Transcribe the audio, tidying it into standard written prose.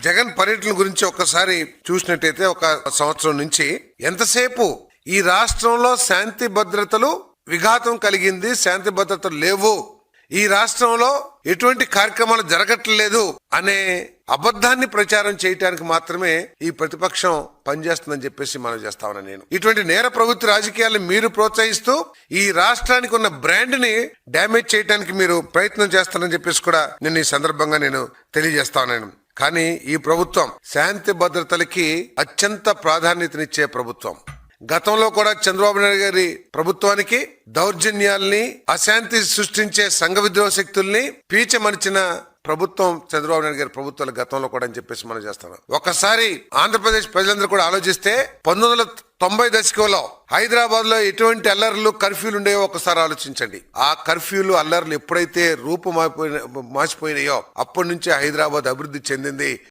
జగన్ పర్యటన గురించి ఒక్కసారి చూసినట్టయితే ఒక సంవత్సరం నుంచి ఎంతసేపు ఈ రాష్ట్రంలో శాంతి భద్రతలు విఘాతం కలిగింది, శాంతి భద్రతలు లేవు, ఈ రాష్ట్రంలో ఎటువంటి కార్యక్రమాలు జరగట్లేదు అనే అబద్ధాన్ని ప్రచారం చేయడానికి మాత్రమే ఈ ప్రతిపక్షం పనిచేస్తుందని చెప్పేసి మనం చేస్తా ఉన్నాను. నేను ఇటువంటి నేర ప్రవృత్తి రాజకీయాలను మీరు ప్రోత్సహిస్తూ ఈ రాష్ట్రానికి ఉన్న బ్రాండ్ ని డ్యామేజ్ చేయడానికి మీరు ప్రయత్నం చేస్తారని చెప్పేసి కూడా నేను ఈ సందర్భంగా నేను తెలియజేస్తా ఉన్నాను. కానీ ఈ ప్రభుత్వం శాంతి భద్రతలకి అత్యంత ప్రాధాన్యతనిచ్చే ప్రభుత్వం. గతంలో కూడా చంద్రబాబు నాయుడు గారి ప్రభుత్వానికి దౌర్జన్యాల్ని, అశాంతి సృష్టించే సంఘ విద్రోహ శక్తుల్ని పీచమనిచిన ప్రభుత్వం చంద్రబాబు నాయుడు గారి ప్రభుత్వాలు గతంలో కూడా అని చెప్పేసి మనం చేస్తాం. ఒకసారి ఆంధ్రప్రదేశ్ ప్రజలందరూ కూడా ఆలోచిస్తే 1990 దశకంలో హైదరాబాద్ లో ఎటువంటి అల్లర్లు, కర్ఫ్యూలు ఉండేవో ఒకసారి ఆలోచించండి. ఆ కర్ఫ్యూలు, అల్లర్లు ఎప్పుడైతే మాసిపోయినాయో అప్పటి నుంచి హైదరాబాద్ అభివృద్ధి చెందింది.